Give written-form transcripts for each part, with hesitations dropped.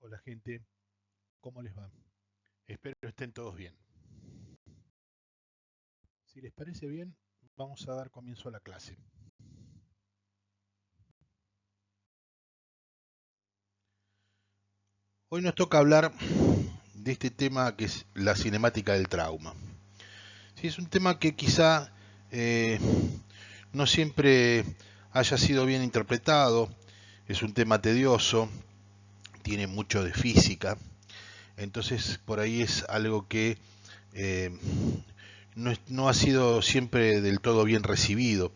Hola gente, ¿cómo les va? Espero que estén todos bien. Si les parece bien, vamos a dar comienzo a la clase. Hoy nos toca hablar de este tema que es la cinemática del trauma. Sí, es un tema que quizá eh, no siempre haya sido bien interpretado, es un tema tedioso, tiene mucho de física, entonces por ahí es algo que eh, no ha sido siempre del todo bien recibido.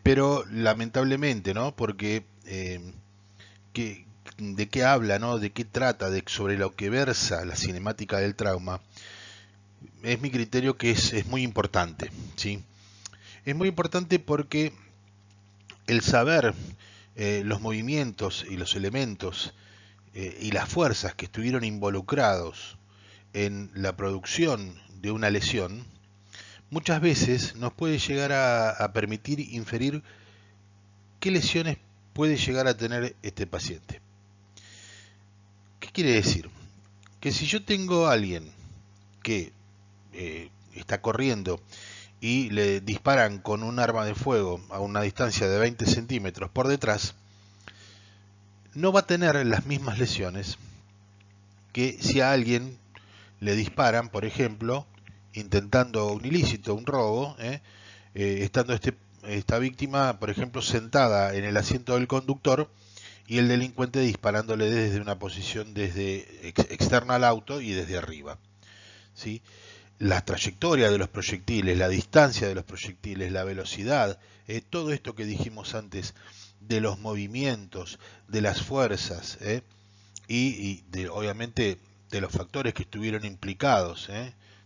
Pero lamentablemente, ¿no? Porque ¿qué- ¿de qué habla, ¿no? ¿De qué trata? Sobre lo que versa la cinemática del trauma. Es mi criterio que es muy importante, ¿sí? Es muy importante porque el saber los movimientos y los elementos y las fuerzas que estuvieron involucrados en la producción de una lesión, muchas veces nos puede llegar a permitir inferir qué lesiones puede llegar a tener este paciente. ¿Qué quiere decir? Que si yo tengo a alguien que está corriendo y le disparan con un arma de fuego a una distancia de 20 centímetros por detrás, no va a tener las mismas lesiones que si a alguien le disparan, por ejemplo, intentando un ilícito, un robo, estando esta víctima, por ejemplo, sentada en el asiento del conductor y el delincuente disparándole desde una posición externa al auto y desde arriba. ¿Sí? La trayectoria de los proyectiles, la distancia de los proyectiles, la velocidad, todo esto que dijimos antes de los movimientos, de las fuerzas obviamente de los factores que estuvieron implicados,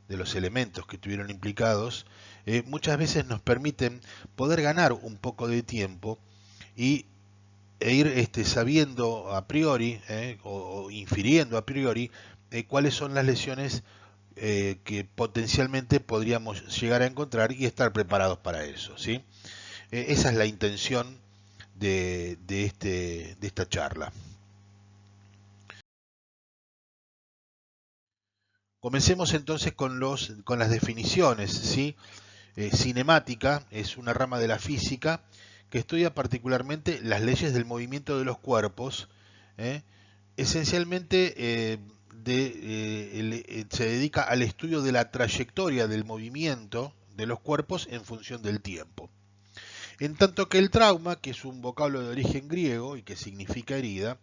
de los elementos que estuvieron implicados, muchas veces nos permiten poder ganar un poco de tiempo y, ir sabiendo a priori o infiriendo a priori cuáles son las lesiones que potencialmente podríamos llegar a encontrar y estar preparados para eso, ¿sí? Esa es la intención de esta charla. Comencemos entonces con las definiciones, ¿sí? Cinemática es una rama de la física que estudia particularmente las leyes del movimiento de los cuerpos, ¿eh? Esencialmente se dedica al estudio de la trayectoria del movimiento de los cuerpos en función del tiempo. En tanto que el trauma, que es un vocablo de origen griego y que significa herida,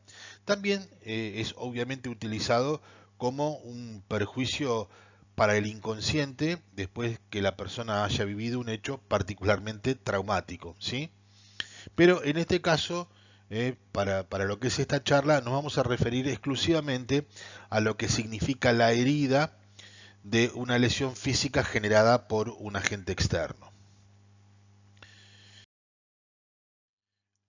también es obviamente utilizado como un perjuicio para el inconsciente después que la persona haya vivido un hecho particularmente traumático, ¿sí? Pero en este caso, para lo que es esta charla, nos vamos a referir exclusivamente a lo que significa la herida de una lesión física generada por un agente externo.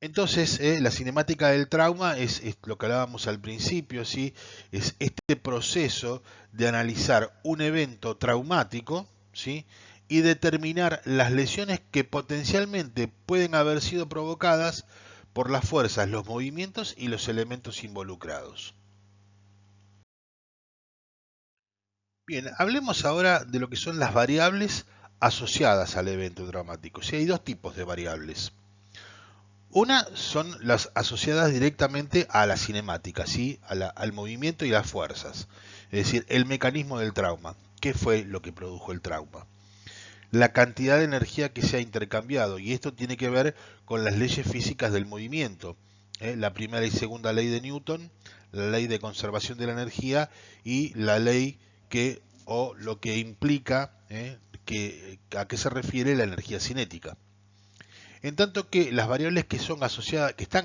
Entonces, la cinemática del trauma es lo que hablábamos al principio, ¿sí? Es este proceso de analizar un evento traumático, ¿sí? Y determinar las lesiones que potencialmente pueden haber sido provocadas por las fuerzas, los movimientos y los elementos involucrados. Bien, hablemos ahora de lo que son las variables asociadas al evento traumático. Sí, hay dos tipos de variables. Una son las asociadas directamente a la cinemática, ¿sí? Al movimiento y las fuerzas. Es decir, el mecanismo del trauma. ¿Qué fue lo que produjo el trauma? La cantidad de energía que se ha intercambiado. Y esto tiene que ver con las leyes físicas del movimiento. La primera y segunda ley de Newton, la ley de conservación de la energía y la ley o lo que implica a qué se refiere la energía cinética. En tanto que las variables que están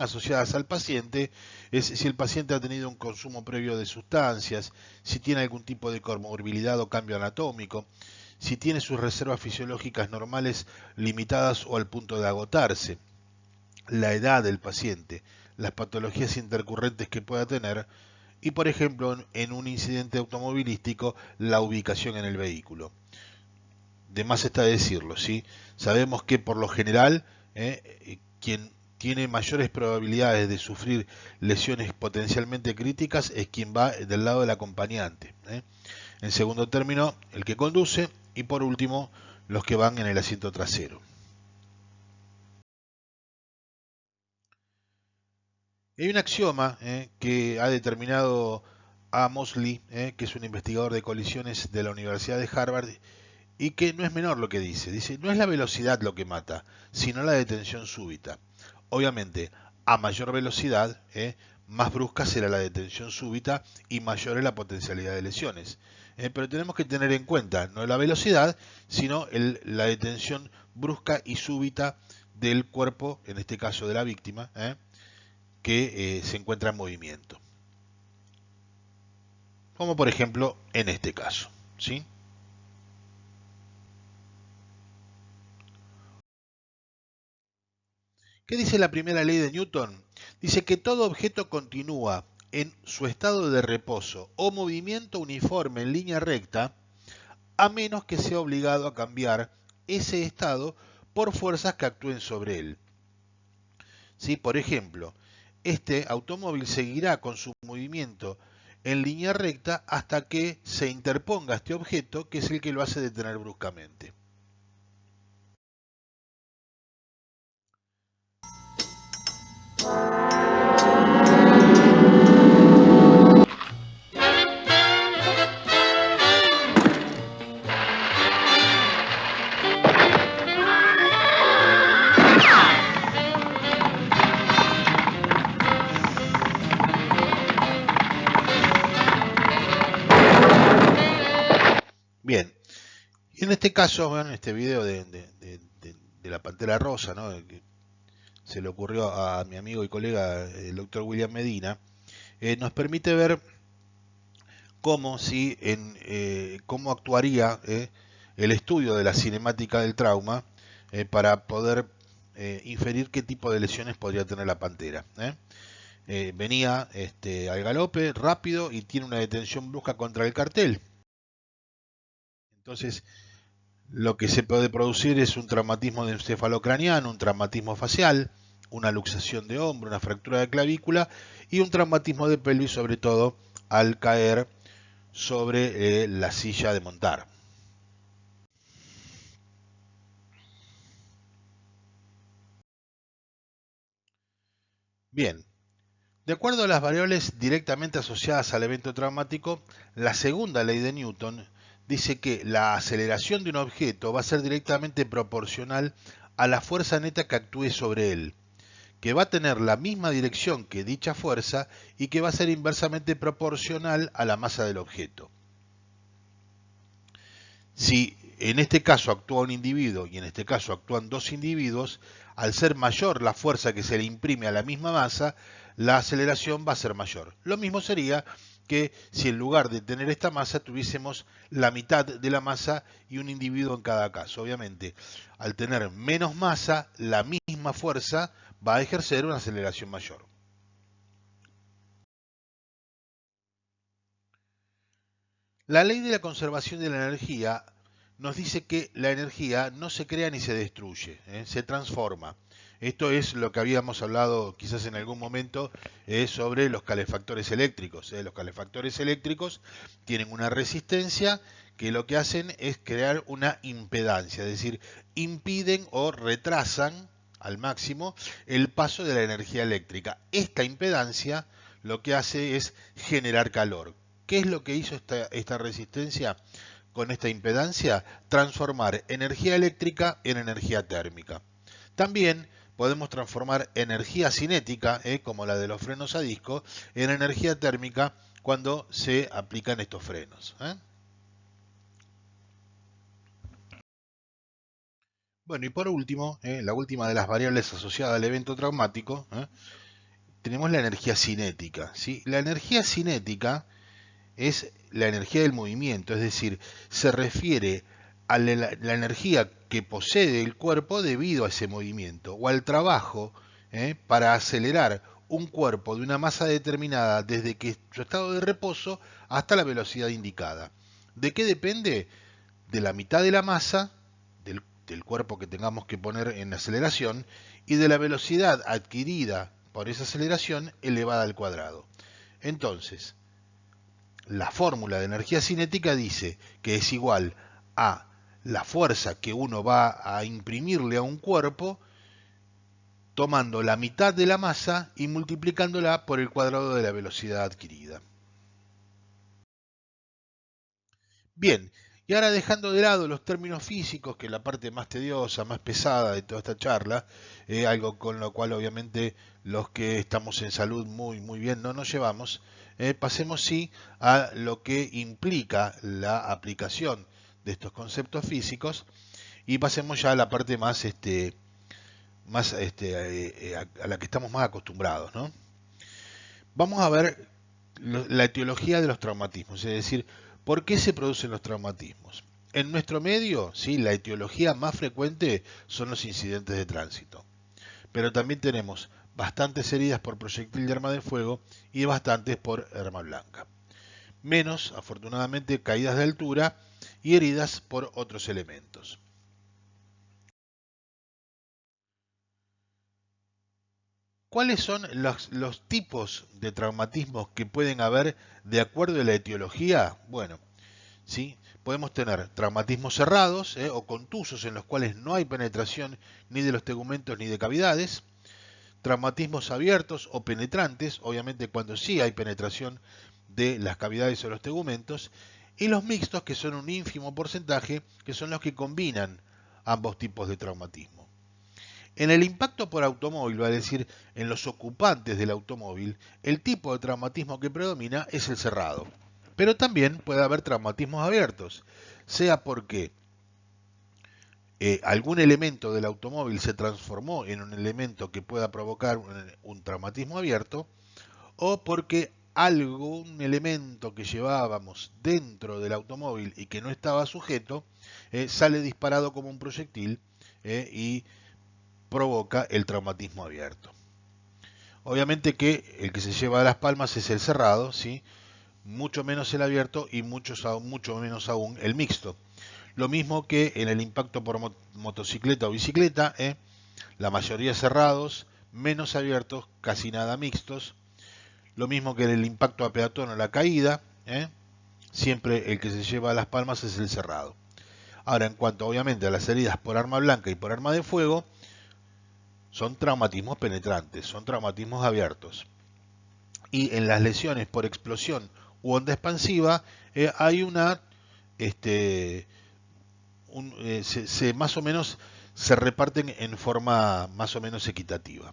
asociadas al paciente es si el paciente ha tenido un consumo previo de sustancias, si tiene algún tipo de comorbilidad o cambio anatómico, si tiene sus reservas fisiológicas normales limitadas o al punto de agotarse, la edad del paciente, las patologías intercurrentes que pueda tener y, por ejemplo, en un incidente automovilístico, la ubicación en el vehículo. De más está decirlo, ¿sí? Sabemos que por lo general, quien tiene mayores probabilidades de sufrir lesiones potencialmente críticas es quien va del lado del acompañante. En segundo término, el que conduce, y por último, los que van en el asiento trasero. Hay un axioma que ha determinado A. Mosley, que es un investigador de colisiones de la Universidad de Harvard, y que no es menor lo que dice. Dice, no es la velocidad lo que mata, sino la detención súbita. Obviamente, a mayor velocidad, más brusca será la detención súbita y mayor es la potencialidad de lesiones. Pero tenemos que tener en cuenta no la velocidad, sino la detención brusca y súbita del cuerpo, en este caso de la víctima, que se encuentra en movimiento. Como por ejemplo en este caso, ¿sí? ¿Qué dice la primera ley de Newton? Dice que todo objeto continúa en su estado de reposo o movimiento uniforme en línea recta, a menos que sea obligado a cambiar ese estado por fuerzas que actúen sobre él. ¿Sí? Por ejemplo, este automóvil seguirá con su movimiento en línea recta hasta que se interponga este objeto, que es el que lo hace detener bruscamente. Bien, y en este caso, bueno, en este video de la Pantera Rosa, ¿no? Que se le ocurrió a mi amigo y colega el doctor William Medina, nos permite ver cómo, cómo actuaría el estudio de la cinemática del trauma para poder inferir qué tipo de lesiones podría tener la Pantera. Venía al galope, rápido, y tiene una detención brusca contra el cartel. Entonces, lo que se puede producir es un traumatismo de encefalocraniano, un traumatismo facial, una luxación de hombro, una fractura de clavícula y un traumatismo de pelvis, sobre todo al caer sobre la silla de montar. Bien, de acuerdo a las variables directamente asociadas al evento traumático, la segunda ley de Newton dice que la aceleración de un objeto va a ser directamente proporcional a la fuerza neta que actúe sobre él, que va a tener la misma dirección que dicha fuerza y que va a ser inversamente proporcional a la masa del objeto. Si en este caso actúa un individuo y en este caso actúan dos individuos, al ser mayor la fuerza que se le imprime a la misma masa, la aceleración va a ser mayor. Lo mismo sería que si en lugar de tener esta masa tuviésemos la mitad de la masa y un individuo en cada caso. Obviamente, al tener menos masa, la misma fuerza va a ejercer una aceleración mayor. La ley de la conservación de la energía nos dice que la energía no se crea ni se destruye, se transforma. Esto es lo que habíamos hablado quizás en algún momento sobre los calefactores eléctricos. Los calefactores eléctricos tienen una resistencia que lo que hacen es crear una impedancia, es decir, impiden o retrasan al máximo el paso de la energía eléctrica. Esta impedancia lo que hace es generar calor. ¿Qué es lo que hizo esta resistencia con esta impedancia? Transformar energía eléctrica en energía térmica. También podemos transformar energía cinética, como la de los frenos a disco, en energía térmica cuando se aplican estos frenos. Bueno, y por último, la última de las variables asociadas al evento traumático, tenemos la energía cinética. ¿Sí? La energía cinética es la energía del movimiento, es decir, se refiere a la energía que posee el cuerpo debido a ese movimiento o al trabajo para acelerar un cuerpo de una masa determinada desde que su estado de reposo hasta la velocidad indicada. ¿De qué depende? De la mitad de la masa del cuerpo que tengamos que poner en aceleración y de la velocidad adquirida por esa aceleración elevada al cuadrado. Entonces, la fórmula de energía cinética dice que es igual a la fuerza que uno va a imprimirle a un cuerpo tomando la mitad de la masa y multiplicándola por el cuadrado de la velocidad adquirida. Bien, y ahora dejando de lado los términos físicos, que es la parte más tediosa, más pesada de toda esta charla, algo con lo cual obviamente los que estamos en salud muy bien no nos llevamos, pasemos sí a lo que implica la aplicación de estos conceptos físicos y pasemos ya a la parte más, a la que estamos más acostumbrados, ¿no? Vamos a ver la etiología de los traumatismos, es decir, ¿por qué se producen los traumatismos? En nuestro medio, sí, la etiología más frecuente son los incidentes de tránsito, pero también tenemos bastantes heridas por proyectil de arma de fuego y bastantes por arma blanca. Menos, afortunadamente, caídas de altura y heridas por otros elementos. ¿Cuáles son los tipos de traumatismos que pueden haber de acuerdo a la etiología? Bueno, ¿sí? Podemos tener traumatismos cerrados o contusos en los cuales no hay penetración ni de los tegumentos ni de cavidades. Traumatismos abiertos o penetrantes, obviamente cuando sí hay penetración de las cavidades o los tegumentos. Y los mixtos, que son un ínfimo porcentaje, que son los que combinan ambos tipos de traumatismo. En el impacto por automóvil, va a decir, en los ocupantes del automóvil, el tipo de traumatismo que predomina es el cerrado. Pero también puede haber traumatismos abiertos, sea porque algún elemento del automóvil se transformó en un elemento que pueda provocar un traumatismo abierto, o porque algún elemento que llevábamos dentro del automóvil y que no estaba sujeto, sale disparado como un proyectil y provoca el traumatismo abierto. Obviamente que el que se lleva a las palmas es el cerrado, ¿sí? Mucho menos el abierto y mucho menos aún el mixto. Lo mismo que en el impacto por motocicleta o bicicleta, la mayoría cerrados, menos abiertos, casi nada mixtos. Lo mismo que en el impacto a peatón o la caída, siempre el que se lleva a las palmas es el cerrado. Ahora, en cuanto obviamente a las heridas por arma blanca y por arma de fuego, son traumatismos penetrantes, son traumatismos abiertos. Y en las lesiones por explosión u onda expansiva hay una, más o menos se reparten en forma más o menos equitativa.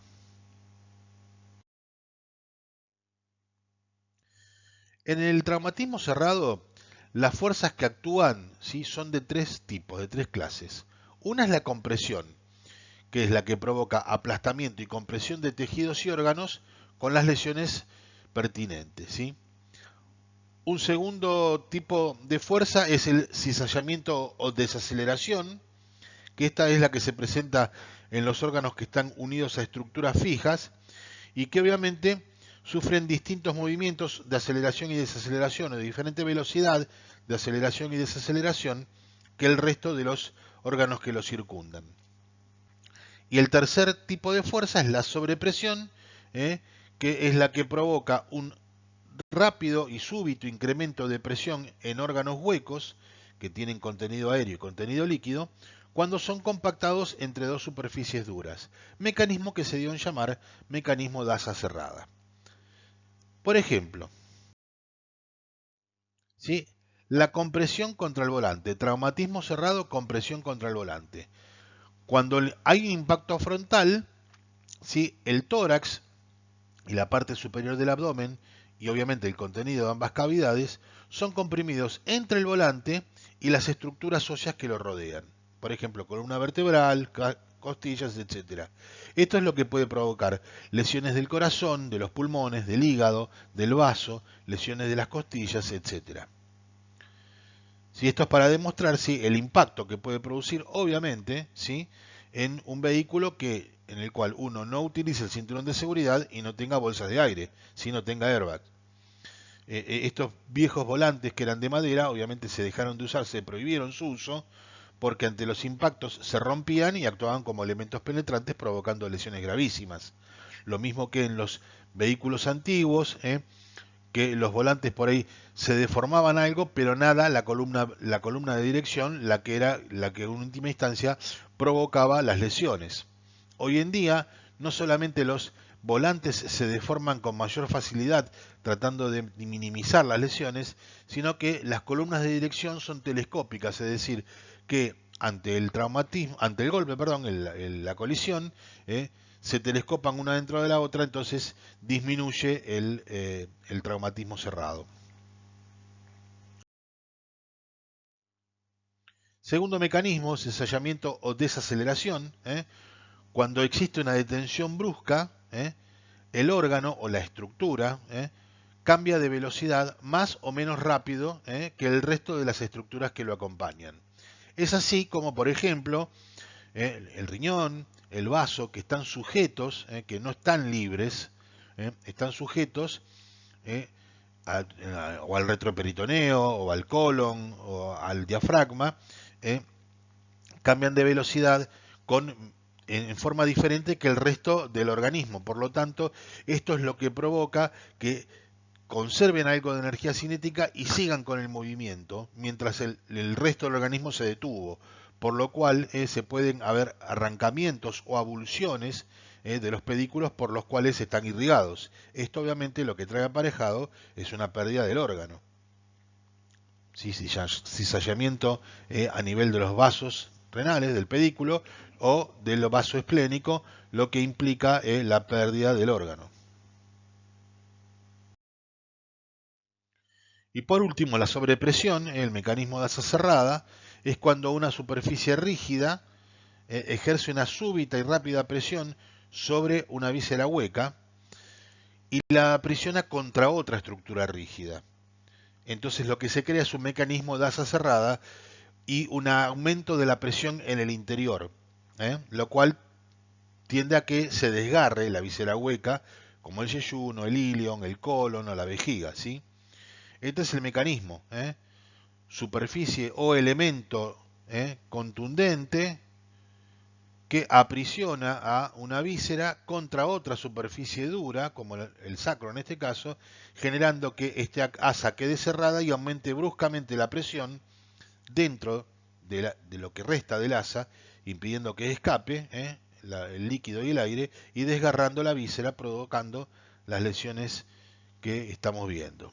En el traumatismo cerrado, las fuerzas que actúan, ¿sí?, son de tres tipos, de tres clases. Una es la compresión, que es la que provoca aplastamiento y compresión de tejidos y órganos con las lesiones pertinentes, ¿sí? Un segundo tipo de fuerza es el cizallamiento o desaceleración, que esta es la que se presenta en los órganos que están unidos a estructuras fijas y que obviamente sufren distintos movimientos de aceleración y desaceleración o de diferente velocidad de aceleración y desaceleración que el resto de los órganos que los circundan. Y el tercer tipo de fuerza es la sobrepresión, que es la que provoca un rápido y súbito incremento de presión en órganos huecos que tienen contenido aéreo y contenido líquido cuando son compactados entre dos superficies duras, mecanismo que se dio en llamar mecanismo de asa cerrada. Por ejemplo, ¿sí?, la compresión contra el volante, traumatismo cerrado, compresión contra el volante. Cuando hay un impacto frontal, ¿sí?, el tórax y la parte superior del abdomen y obviamente el contenido de ambas cavidades son comprimidos entre el volante y las estructuras óseas que lo rodean. Por ejemplo, columna vertebral, costillas, etc. Esto es lo que puede provocar lesiones del corazón, de los pulmones, del hígado, del vaso, lesiones de las costillas, etc. Si esto es para demostrar el impacto que puede producir, obviamente, ¿sí?, en un vehículo en el cual uno no utilice el cinturón de seguridad y no tenga bolsas de aire, no tenga airbag. Estos viejos volantes que eran de madera, obviamente se dejaron de usar, se prohibieron su uso, porque ante los impactos se rompían y actuaban como elementos penetrantes provocando lesiones gravísimas. Lo mismo que en los vehículos antiguos, que los volantes por ahí se deformaban algo, pero nada, la columna de dirección, la que era la que en última instancia provocaba las lesiones. Hoy en día, no solamente los volantes se deforman con mayor facilidad tratando de minimizar las lesiones, sino que las columnas de dirección son telescópicas, es decir, que ante el traumatismo, ante el golpe, perdón, la colisión, se telescopan una dentro de la otra, entonces disminuye el traumatismo cerrado. Segundo mecanismo es ensayamiento o desaceleración. Cuando existe una detención brusca, el órgano o la estructura cambia de velocidad más o menos rápido que el resto de las estructuras que lo acompañan. Es así como, por ejemplo, el riñón, el vaso, que están sujetos, que no están libres, están sujetos eh, o al retroperitoneo, o al colon, o al diafragma, eh, cambian de velocidad en forma diferente que el resto del organismo. Por lo tanto, esto es lo que provoca que conserven algo de energía cinética y sigan con el movimiento, mientras el resto del organismo se detuvo, por lo cual se pueden haber arrancamientos o avulsiones de los pedículos por los cuales están irrigados. Esto obviamente lo que trae aparejado es una pérdida del órgano. Sí, cizallamiento a nivel de los vasos renales, del pedículo, o del vaso esplénico, lo que implica la pérdida del órgano. Y por último, la sobrepresión, el mecanismo de asa cerrada, es cuando una superficie rígida ejerce una súbita y rápida presión sobre una víscera hueca y la presiona contra otra estructura rígida. Entonces lo que se crea es un mecanismo de asa cerrada y un aumento de la presión en el interior, lo cual tiende a que se desgarre la víscera hueca, como el yeyuno, el ilion, el colon o la vejiga, ¿sí? Este es el mecanismo, superficie o elemento contundente que aprisiona a una víscera contra otra superficie dura, como el sacro en este caso, generando que esta asa quede cerrada y aumente bruscamente la presión dentro de lo que resta del asa, impidiendo que escape el líquido y el aire y desgarrando la víscera, provocando las lesiones que estamos viendo.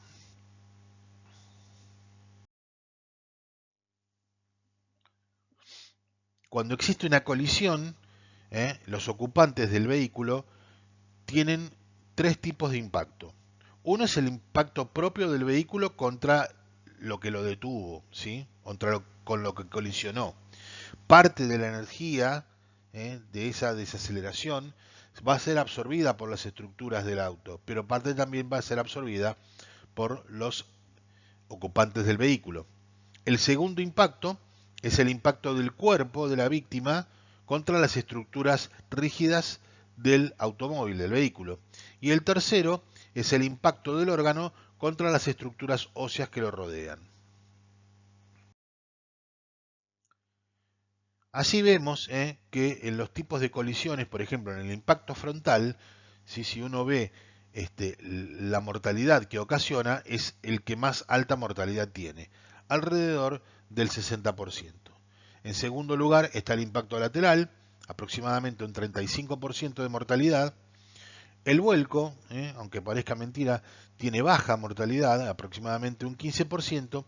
Cuando existe una colisión, los ocupantes del vehículo tienen tres tipos de impacto. Uno es el impacto propio del vehículo contra lo que lo detuvo, ¿sí? Con lo que colisionó. Parte de la energía de esa desaceleración va a ser absorbida por las estructuras del auto, pero parte también va a ser absorbida por los ocupantes del vehículo. El segundo impacto es el impacto del cuerpo de la víctima contra las estructuras rígidas del automóvil, del vehículo. Y el tercero es el impacto del órgano contra las estructuras óseas que lo rodean. Así vemos que en los tipos de colisiones, por ejemplo, en el impacto frontal, si uno ve la mortalidad que ocasiona, es el que más alta mortalidad tiene, alrededor del 60%. En segundo lugar está el impacto lateral, aproximadamente un 35% de mortalidad. El vuelco, aunque parezca mentira, tiene baja mortalidad, aproximadamente un 15%,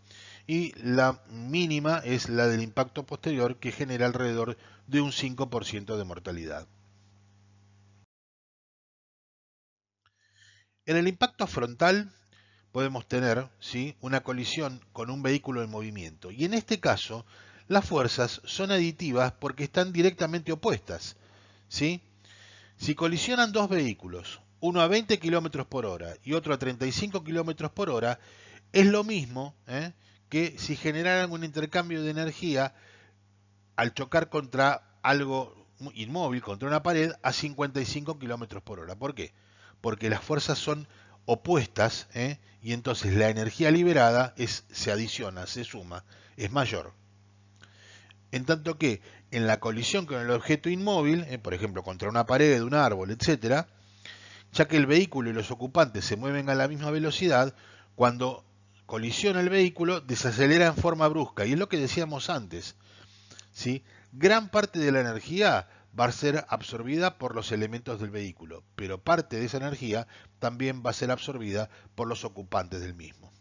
y la mínima es la del impacto posterior, que genera alrededor de un 5% de mortalidad. En el impacto frontal podemos tener una colisión con un vehículo en movimiento, y en este caso las fuerzas son aditivas porque están directamente opuestas. ¿Sí? Si colisionan dos vehículos, uno a 20 km por hora y otro a 35 km por hora, es lo mismo que si generaran un intercambio de energía al chocar contra algo inmóvil, contra una pared, a 55 km por hora. ¿Por qué? Porque las fuerzas son opuestas y entonces la energía liberada se adiciona, se suma, es mayor. En tanto que en la colisión con el objeto inmóvil, por ejemplo contra una pared, un árbol, etcétera, ya que el vehículo y los ocupantes se mueven a la misma velocidad, cuando colisiona el vehículo desacelera en forma brusca. Y es lo que decíamos antes, ¿sí? Gran parte de la energía va a ser absorbida por los elementos del vehículo, pero parte de esa energía también va a ser absorbida por los ocupantes del mismo.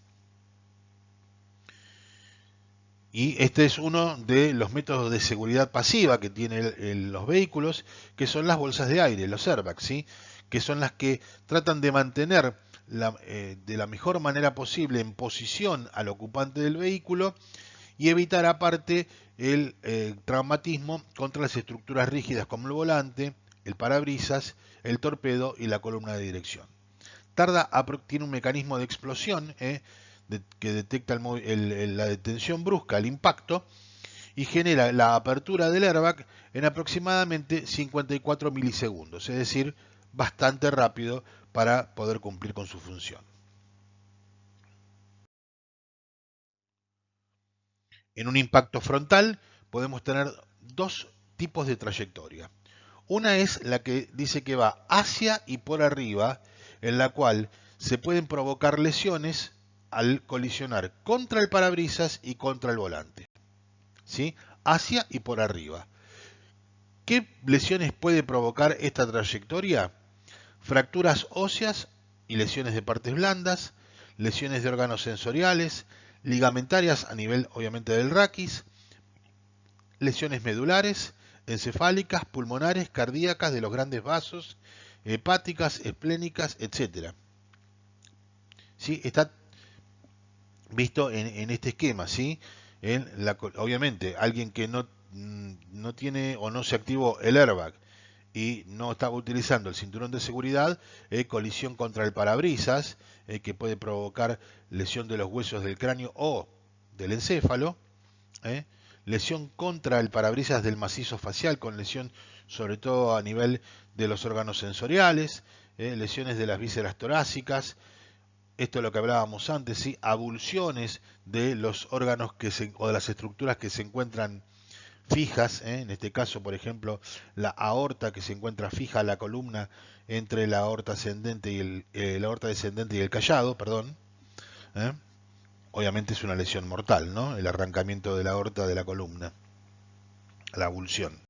Y este es uno de los métodos de seguridad pasiva que tienen los vehículos, que son las bolsas de aire, los airbags, ¿sí? Que son las que tratan de mantener de la mejor manera posible en posición al ocupante del vehículo y evitar aparte el traumatismo contra las estructuras rígidas como el volante, el parabrisas, el torpedo y la columna de dirección. Tiene un mecanismo de explosión que detecta la detención brusca, el impacto, y genera la apertura del airbag en aproximadamente 54 milisegundos, es decir, bastante rápido para poder cumplir con su función. En un impacto frontal podemos tener dos tipos de trayectoria. Una es la que dice que va hacia y por arriba, en la cual se pueden provocar lesiones al colisionar contra el parabrisas y contra el volante. ¿Sí? Hacia y por arriba. ¿Qué lesiones puede provocar esta trayectoria? Fracturas óseas y lesiones de partes blandas, lesiones de órganos sensoriales, ligamentarias a nivel obviamente del raquis, lesiones medulares, encefálicas, pulmonares, cardíacas de los grandes vasos, hepáticas, esplénicas, etc. ¿Sí? Está visto en este esquema, ¿sí? Obviamente, alguien que no tiene o no se activó el airbag y no estaba utilizando el cinturón de seguridad, colisión contra el parabrisas, que puede provocar lesión de los huesos del cráneo o del encéfalo, lesión contra el parabrisas del macizo facial, con lesión sobre todo a nivel de los órganos sensoriales, lesiones de las vísceras torácicas, esto es lo que hablábamos antes, ¿sí? Abulsiones de los órganos o de las estructuras que se encuentran fijas, en este caso, por ejemplo, la aorta que se encuentra fija a la columna entre la aorta ascendente y la aorta descendente y el callado, perdón. ¿eh? Obviamente es una lesión mortal, ¿no? El arrancamiento de la aorta de la columna, la abulsión.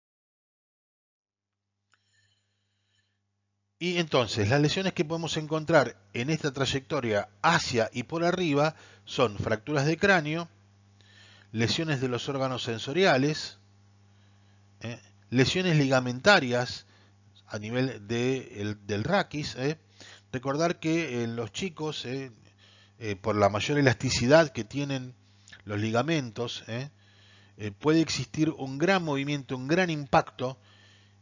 Y entonces, las lesiones que podemos encontrar en esta trayectoria hacia y por arriba son fracturas de cráneo, lesiones de los órganos sensoriales, lesiones ligamentarias a nivel del raquis. Recordar que en los chicos, por la mayor elasticidad que tienen los ligamentos, puede existir un gran movimiento, un gran impacto,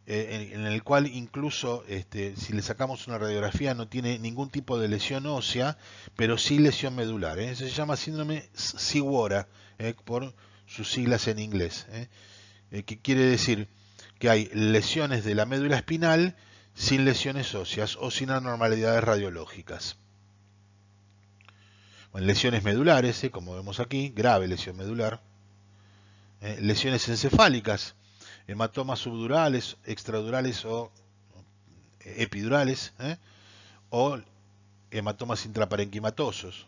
en el cual incluso si le sacamos una radiografía no tiene ningún tipo de lesión ósea, pero sí lesión medular. Se llama síndrome Siguora, por sus siglas en inglés. Que quiere decir que hay lesiones de la médula espinal sin lesiones óseas o sin anormalidades radiológicas. Bueno, lesiones medulares, como vemos aquí, grave lesión medular. Lesiones encefálicas, hematomas subdurales, extradurales o epidurales, o hematomas intraparenquimatosos.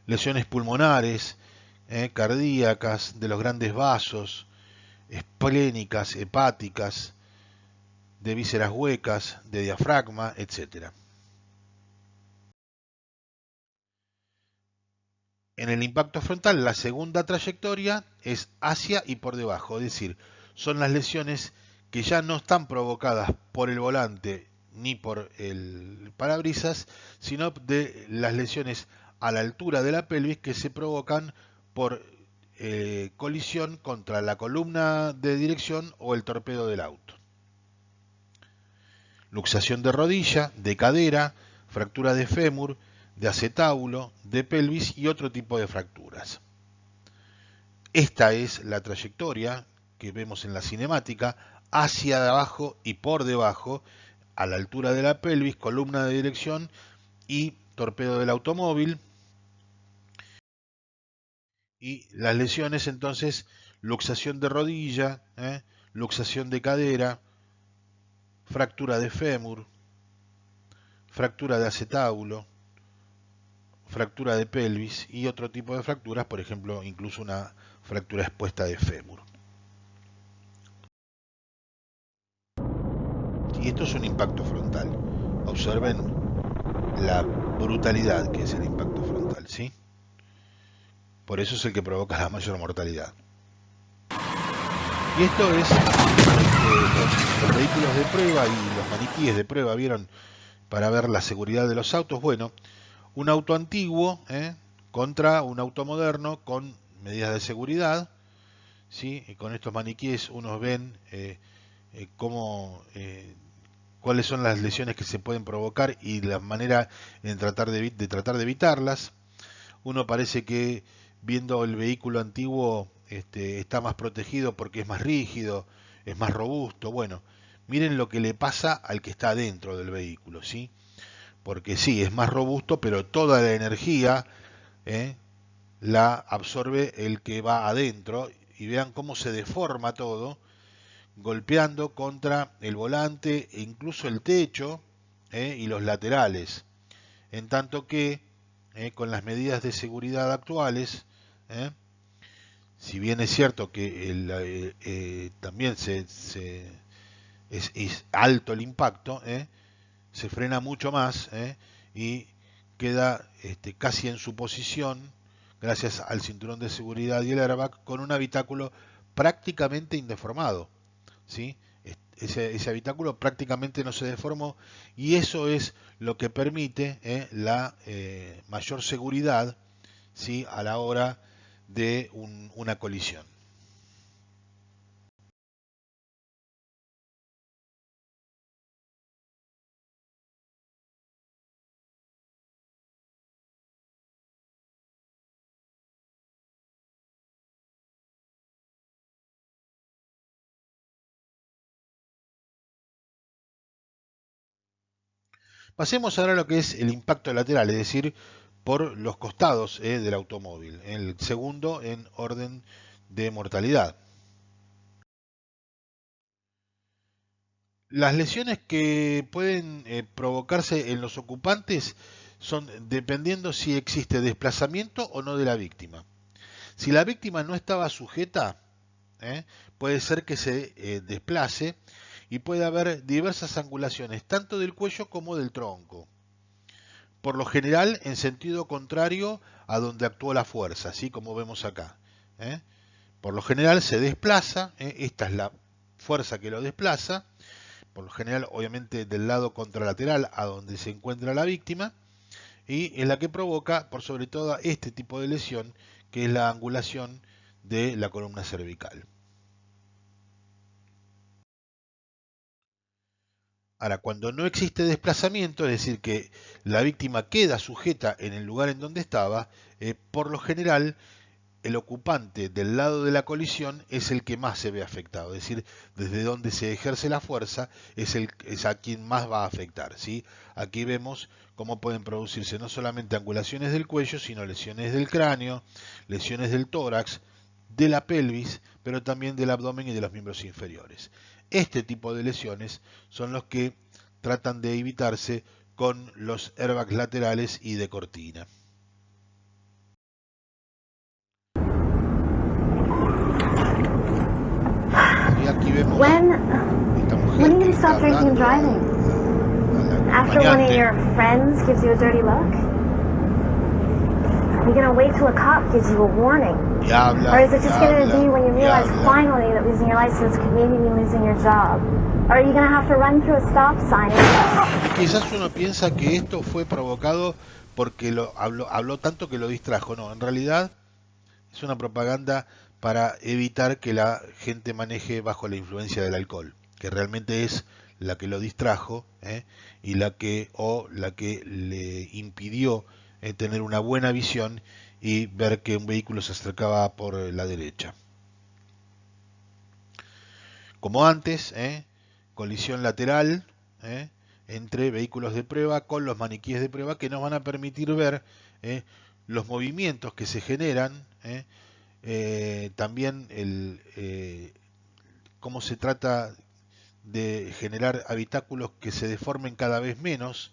Lesiones pulmonares, cardíacas, de los grandes vasos, esplénicas, hepáticas, de vísceras huecas, de diafragma, etc. En el impacto frontal, la segunda trayectoria es hacia y por debajo, es decir, son las lesiones que ya no están provocadas por el volante ni por el parabrisas, sino de las lesiones a la altura de la pelvis que se provocan por colisión contra la columna de dirección o el torpedo del auto. Luxación de rodilla, de cadera, fractura de fémur, de acetábulo, de pelvis y otro tipo de fracturas. Esta es la trayectoria que vemos en la cinemática, hacia abajo y por debajo, a la altura de la pelvis, columna de dirección y torpedo del automóvil. Y las lesiones entonces luxación de rodilla, luxación de cadera, fractura de fémur, fractura de acetábulo, fractura de pelvis y otro tipo de fracturas, por ejemplo, incluso una fractura expuesta de fémur. Y esto es un impacto frontal. Observen la brutalidad que es el impacto frontal, ¿sí? Por eso es el que provoca la mayor mortalidad. Y esto es los vehículos de prueba y los maniquíes de prueba, ¿vieron? Para ver la seguridad de los autos. Bueno, un auto antiguo contra un auto moderno con medidas de seguridad, ¿sí? Y con estos maniquíes unos ven cuáles son las lesiones que se pueden provocar y la manera de tratar de evitarlas. Uno parece que viendo el vehículo antiguo está más protegido porque es más rígido, es más robusto. Bueno, miren lo que le pasa al que está dentro del vehículo, ¿sí? Porque sí, es más robusto, pero toda la energía la absorbe el que va adentro, y vean cómo se deforma todo, golpeando contra el volante e incluso el techo y los laterales. En tanto que con las medidas de seguridad actuales, si bien es cierto que también es alto el impacto, se frena mucho más y queda casi en su posición, gracias al cinturón de seguridad y el airbag, con un habitáculo prácticamente indeformado, ¿sí? Ese habitáculo prácticamente no se deformó, y eso es lo que permite la mayor seguridad, ¿sí? A la hora de una colisión. Pasemos ahora a lo que es el impacto lateral, es decir, por los costados del automóvil, el segundo en orden de mortalidad. Las lesiones que pueden provocarse en los ocupantes son dependiendo si existe desplazamiento o no de la víctima. Si la víctima no estaba sujeta, puede ser que se desplace, y puede haber diversas angulaciones, tanto del cuello como del tronco. Por lo general en sentido contrario a donde actuó la fuerza, así como vemos acá. ¿eh? Por lo general se desplaza, esta es la fuerza que lo desplaza, por lo general obviamente del lado contralateral a donde se encuentra la víctima, y es la que provoca por sobre todo este tipo de lesión, que es la angulación de la columna cervical. Ahora, cuando no existe desplazamiento, es decir, que la víctima queda sujeta en el lugar en donde estaba, por lo general el ocupante del lado de la colisión es el que más se ve afectado, es decir, desde donde se ejerce la fuerza es a quien más va a afectar, ¿sí? Aquí vemos cómo pueden producirse no solamente angulaciones del cuello, sino lesiones del cráneo, lesiones del tórax, de la pelvis, pero también del abdomen y de los miembros inferiores. Este tipo de lesiones son los que tratan de evitarse con los airbags laterales y de cortina. Y aquí vemos esta mujer. When are you going to stop drinking and driving? After one of your friends gives you a dirty look? Are you going to wait till a cop gives you a warning? Or is it just going to be when you realize finally that losing your license could maybe mean losing your job? Or are you going to have to run through a stop sign? Quizás uno piensa que esto fue provocado porque habló tanto que lo distrajo. No, en realidad es una propaganda para evitar que la gente maneje bajo la influencia del alcohol, que realmente es la que lo distrajo y la que le impidió tener una buena visión y ver que un vehículo se acercaba por la derecha. Como antes, colisión lateral entre vehículos de prueba con los maniquíes de prueba, que nos van a permitir ver los movimientos que se generan también cómo se trata de generar habitáculos que se deformen cada vez menos,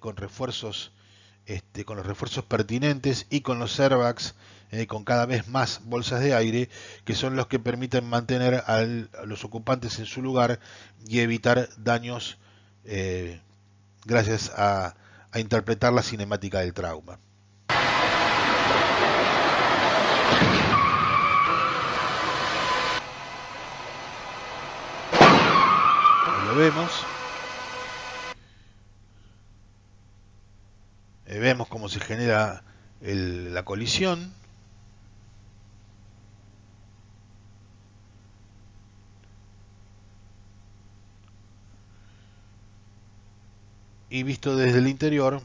con refuerzos, con los refuerzos pertinentes y con los airbags, con cada vez más bolsas de aire, que son los que permiten mantener a los ocupantes en su lugar y evitar daños, gracias a interpretar la cinemática del trauma. Lo vemos. Vemos cómo se genera la colisión. Y visto desde el interior,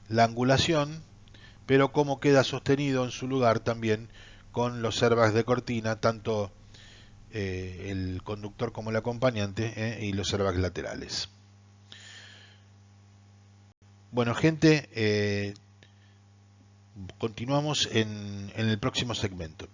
la angulación, pero cómo queda sostenido en su lugar también con los airbags de cortina, tanto el conductor como el acompañante, y los airbags laterales. Bueno, gente, continuamos en el próximo segmento.